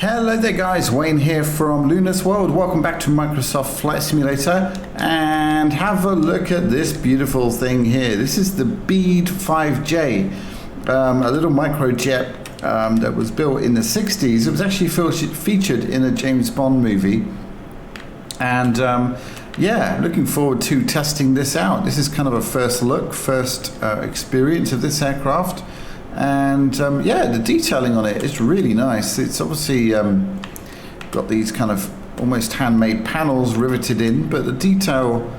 Hello there guys, Wayne here from Luna's World. Welcome back to Microsoft Flight Simulator, and have a look at this beautiful thing here. This is the BD-5J, a little microjet that was built in the 60s. It was actually featured in a James Bond movie, and yeah, looking forward to testing this out. This is kind of a first look, first experience of this aircraft. And yeah, the detailing on it is really nice. It's obviously got these kind of almost handmade panels riveted in, but the detail,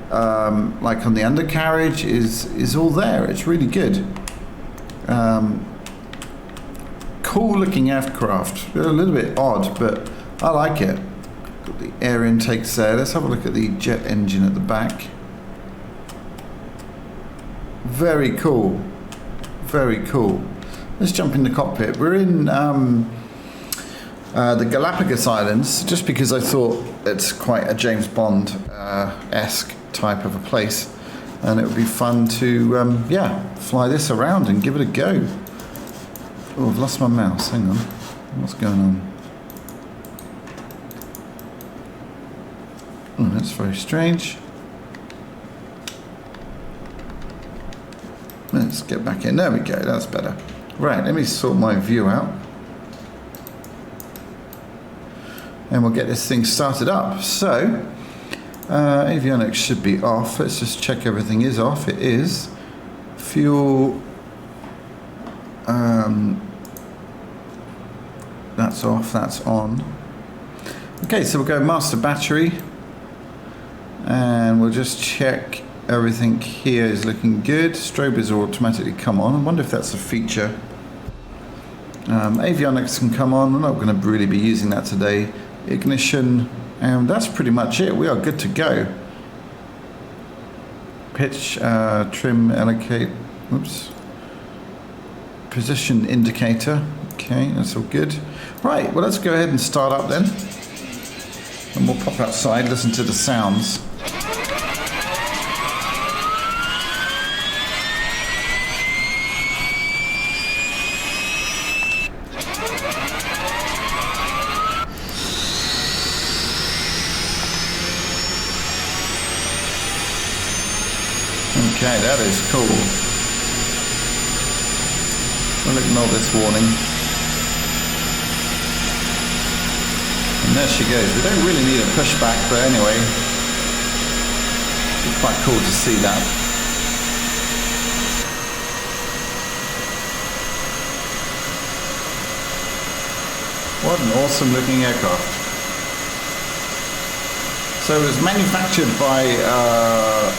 like on the undercarriage, is all there. It's really good. Cool looking aircraft. A little bit odd, but I like it. Got the air intakes there. Let's have a look at the jet engine at the back. Very cool. Very cool. Let's jump in the cockpit. We're in the Galapagos Islands, just because I thought it's quite a James Bond-esque type of a place, and it would be fun to yeah, fly this around and give it a go. Oh, I've lost my mouse. Hang on. What's going on? Oh, that's very strange. Let's get back in. There we go. That's better. Right, let me sort my view out. And we'll get this thing started up. So, avionics should be off. Let's just check everything is off. It is. Fuel. That's off. That's on. Okay, so we'll go master battery. And we'll just check. Everything here is looking good. Strobers will automatically come on. I wonder if that's a feature. Avionics can come on. We're not going to really be using that today. Ignition, and that's pretty much it. We are good to go. Pitch, trim, allocate. Oops. Position indicator. Okay, that's all good. Right, well, let's go ahead and start up then. And we'll pop outside, listen to the sounds. Okay, that is cool. We'll ignore this warning. And there she goes. We don't really need a pushback, but anyway, it's quite cool to see that. What an awesome looking aircraft. So it was manufactured by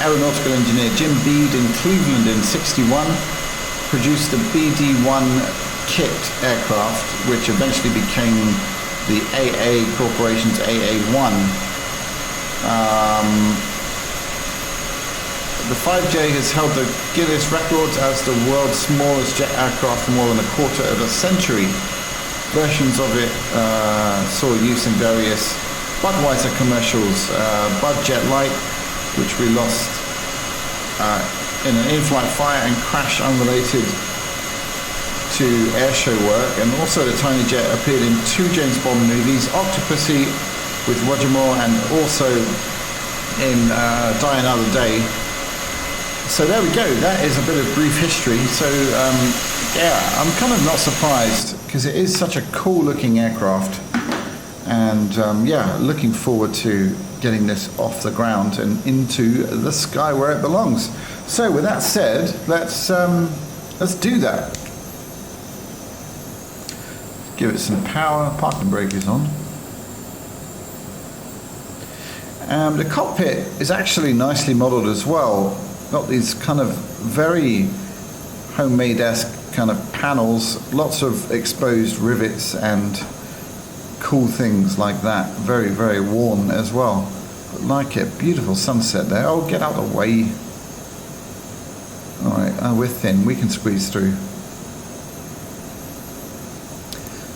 aeronautical engineer Jim BEDE in Cleveland in '61. Produced the BD-1 kit aircraft, which eventually became the AA Corporation's AA-1. The 5J has held the Guinness records as the world's smallest jet aircraft for more than a quarter of a century. Versions of it saw use in various Budweiser commercials, Bud Jet Light, which we lost in an in-flight fire and crash unrelated to airshow work, and also the tiny jet appeared in 2 James Bond movies, Octopussy with Roger Moore, and also in Die Another Day. So there we go, that is a bit of brief history. So yeah, I'm kind of not surprised, because it is such a cool looking aircraft. And yeah, looking forward to getting this off the ground and into the sky where it belongs. So with that said, let's do that. Give it some power. Parking brake is on. The cockpit is actually nicely modelled as well. Got these kind of very homemade-esque kind of panels, lots of exposed rivets and cool things like that. Very, very worn as well. But like it. Beautiful sunset there. Oh, get out of the way. Alright, we're thin. We can squeeze through.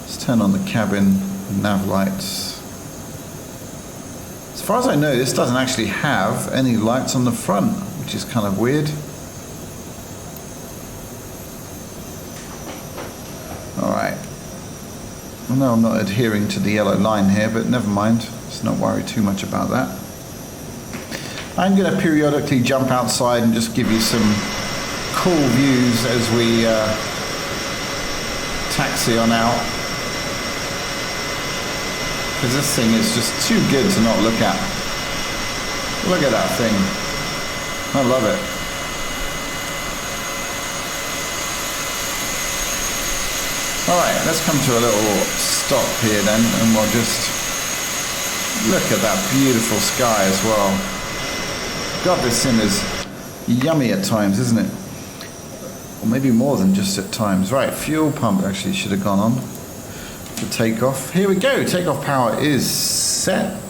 Let's turn on the cabin nav lights. As far as I know, this doesn't actually have any lights on the front, which is kind of weird. Alright. I know I'm not adhering to the yellow line here, but never mind. Let's not worry too much about that. I'm going to periodically jump outside and just give you some cool views as we taxi on out. Because this thing is just too good to not look at. Look at that thing. I love it. Alright, let's come to a little stop here then, and we'll just look at that beautiful sky as well. God, this sim is yummy at times, isn't it? Or maybe more than just at times. Right, fuel pump actually should have gone on for takeoff. Here we go, takeoff power is set.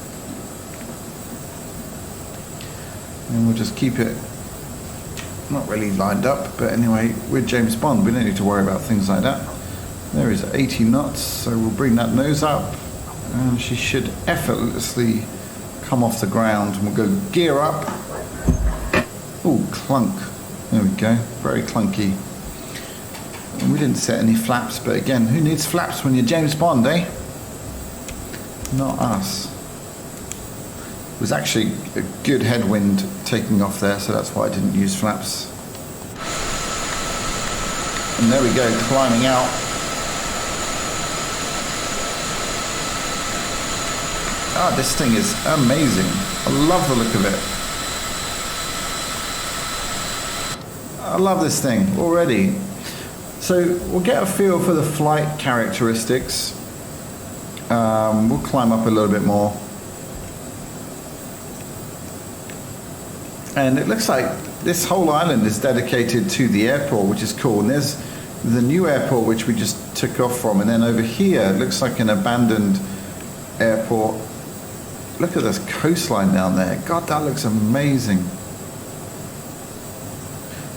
And we'll just keep it not really lined up, but anyway, with James Bond, we don't need to worry about things like that. There is 80 knots, so we'll bring that nose up, and she should effortlessly come off the ground, and we'll go gear up. Oh, clunk. There we go, very clunky. And we didn't set any flaps, but again, who needs flaps when you're James Bond, eh? Not us. It was actually a good headwind taking off there, so that's why I didn't use flaps. And there we go, climbing out. Ah, this thing is amazing. I love the look of it. I love this thing already. So we'll get a feel for the flight characteristics. We'll climb up a little bit more. And it looks like this whole island is dedicated to the airport, which is cool. And there's the new airport, which we just took off from. And then over here, it looks like an abandoned airport. Look at this coastline down there. God, that looks amazing.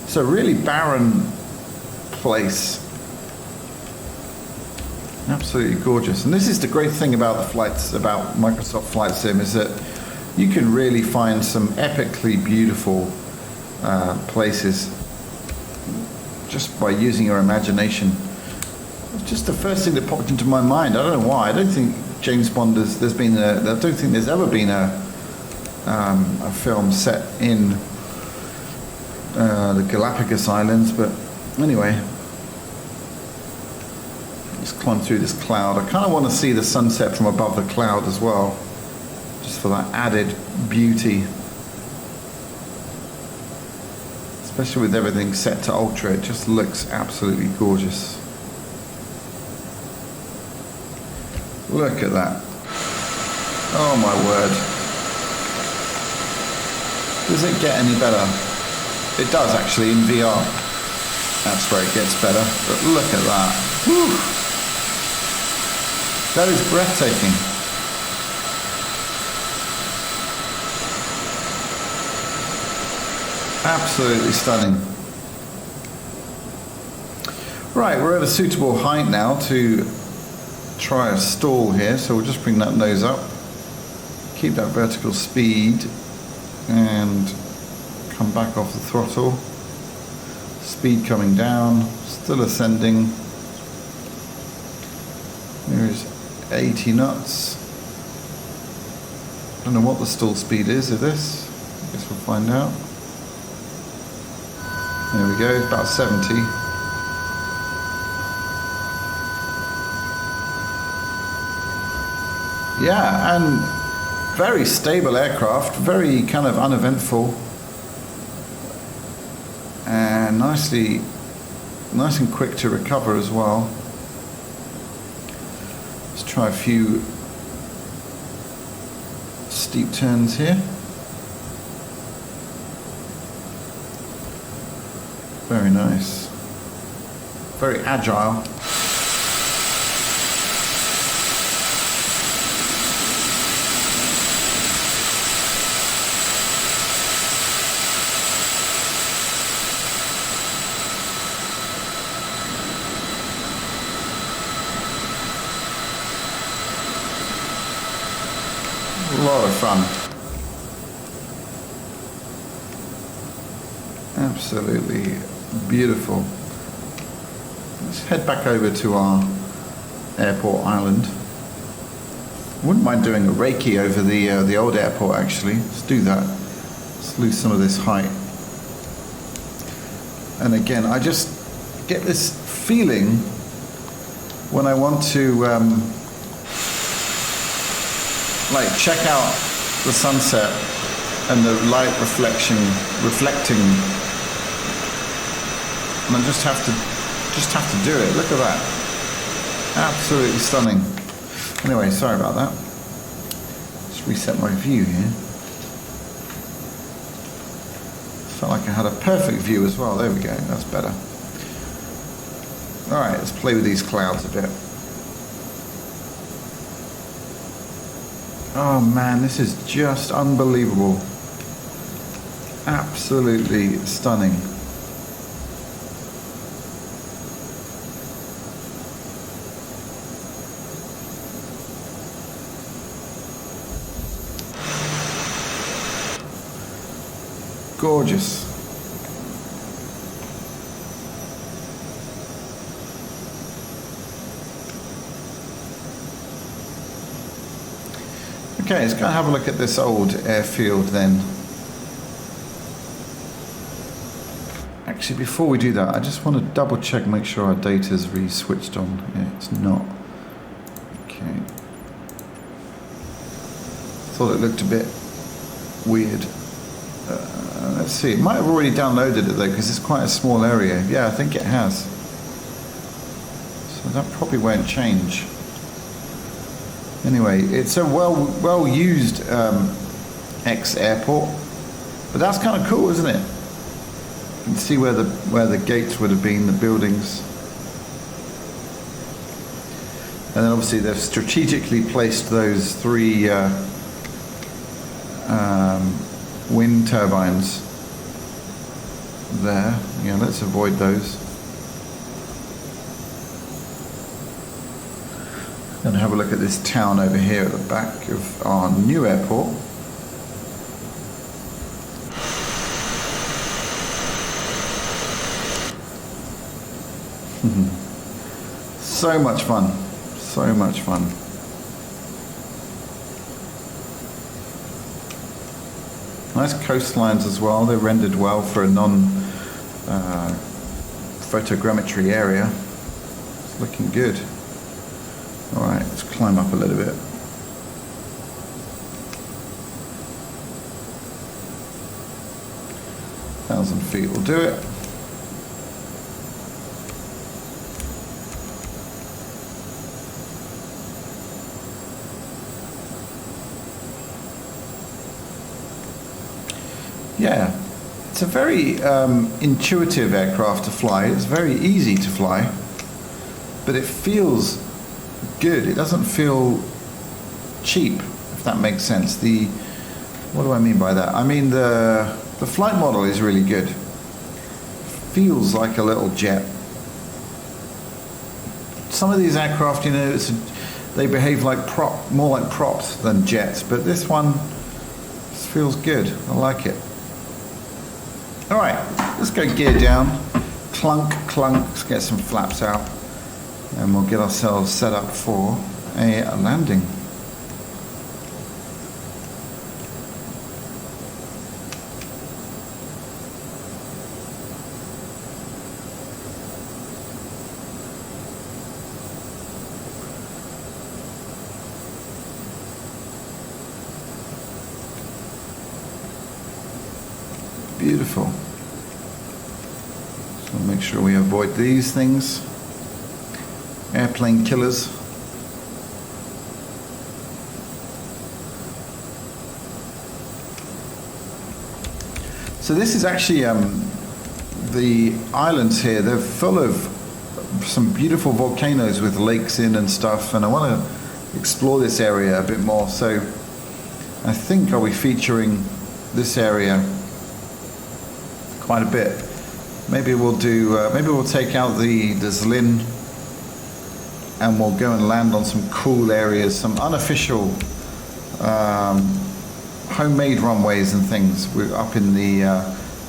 It's a really barren place. Absolutely gorgeous. And this is the great thing about the flights, about Microsoft Flight Sim, is that you can really find some epically beautiful places just by using your imagination. It's just the first thing that popped into my mind. I don't know why. I don't think James Bond I don't think there's ever been a film set in the Galapagos Islands, but anyway, let's climb through this cloud. I kind of want to see the sunset from above the cloud as well, just for that added beauty, especially with everything set to ultra. It just looks absolutely gorgeous. Look at that. Oh my word. Does it get any better? It does actually in VR. That's where it gets better. But look at that. Whew. That is breathtaking. Absolutely stunning. Right, we're at a suitable height now to try a stall here, so we'll just bring that nose up, keep that vertical speed, and come back off the throttle. Speed coming down, still ascending. There's 80 knots. Don't know what the stall speed is of this. I guess we'll find out. There we go, about 70. Yeah, and very stable aircraft, very kind of uneventful, and nice and quick to recover as well. Let's try a few steep turns here. Very nice, very agile. A lot of fun. Absolutely beautiful. Let's head back over to our airport island. Wouldn't mind doing a Reiki over the old airport actually. Let's do that. Let's lose some of this height. And again, I just get this feeling when I want to like check out the sunset and the light reflecting, and I just have to do it. Look at that, absolutely stunning. Anyway, sorry about that. Let's reset my view here. Felt like I had a perfect view as well. There we go, that's better. Alright, let's play with these clouds a bit. Oh man, this is just unbelievable. Absolutely stunning. Gorgeous. Okay, let's go and have a look at this old airfield then. Actually, before we do that, I just want to double check, make sure our data is re-switched on. Yeah, it's not. Okay. Thought it looked a bit weird. Let's see, it might have already downloaded it though, because it's quite a small area. Yeah, I think it has. So that probably won't change. Anyway, it's a well used ex-airport, but that's kind of cool, isn't it? You can see where the gates would have been, the buildings. And then obviously they've strategically placed those three wind turbines there. Yeah, let's avoid those. And have a look at this town over here at the back of our new airport. So much fun. So much fun. Nice coastlines as well. They're rendered well for a non-photogrammetry area. It's looking good. Alright, let's climb up a little bit. A 1,000 feet will do it. Yeah, it's a very intuitive aircraft to fly. It's very easy to fly, but it feels good. It doesn't feel cheap, if that makes sense. What do I mean by that? I mean the flight model is really good. Feels like a little jet. Some of these aircraft, you know, they behave like more like props than jets, but this one feels good. I like it. All right, let's go gear down. Clunk, clunk. Let's get some flaps out, and we'll get ourselves set up for a landing. Beautiful. So make sure we avoid these things. Airplane killers. So this is actually the islands here. They're full of some beautiful volcanoes with lakes in and stuff, and I want to explore this area a bit more. So I think I'll be featuring this area quite a bit. Maybe we'll do. Maybe we'll take out the Zlin, and we'll go and land on some cool areas, some unofficial homemade runways and things. We're up in the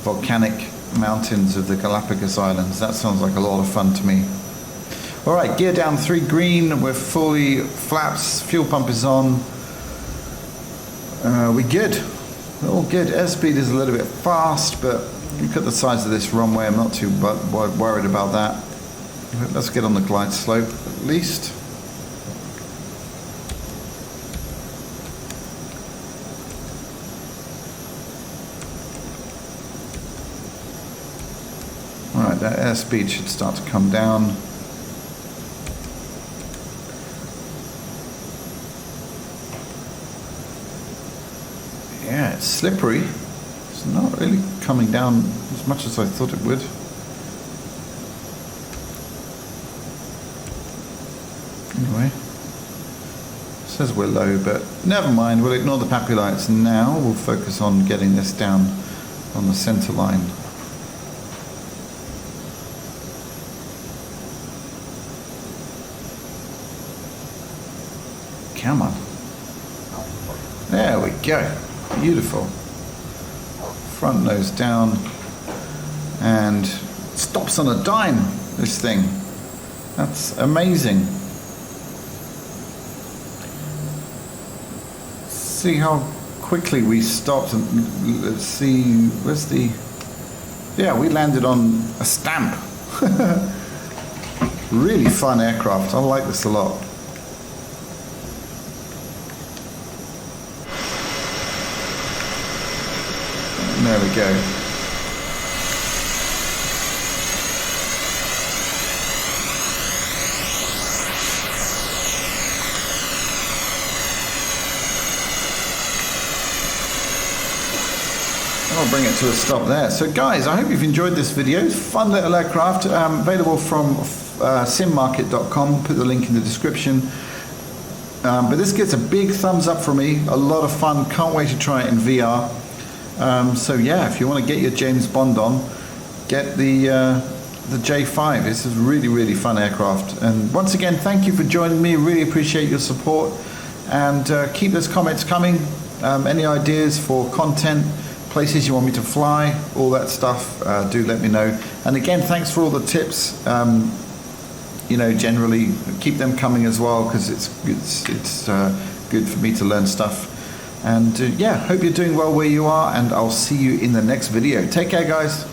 volcanic mountains of the Galapagos Islands. That sounds like a lot of fun to me. All right, gear down 3 green. We're fully flaps. Fuel pump is on. We good. All good. Airspeed is a little bit fast, but look at the size of this runway. I'm not too worried about that. Let's get on the glide slope at least. All right, that airspeed should start to come down. Yeah, it's slippery. It's not really coming down as much as I thought it would. Anyway, it says we're low, but never mind. We'll ignore the PAPI lights now. We'll focus on getting this down on the center line. Come on. There we go. Beautiful. Front nose down, and stops on a dime, this thing. That's amazing. See how quickly we stopped, and let's see, where's the, yeah, we landed on a stamp. Really fun aircraft. I like this a lot. There we go. I'll bring it to a stop there. So guys, I hope you've enjoyed this video. Fun little aircraft, available from simmarket.com. Put the link in the description. But this gets a big thumbs up from me. A lot of fun. Can't wait to try it in VR. So yeah, if you want to get your James Bond on, get the J5. This is really, really fun aircraft. And once again, thank you for joining me. Really appreciate your support. And keep those comments coming. Any ideas for content, places you want me to fly, all that stuff, do let me know. And again, thanks for all the tips. You know, generally keep them coming as well, because it's good for me to learn stuff. And yeah, hope you're doing well where you are, and I'll see you in the next video. Take care, guys.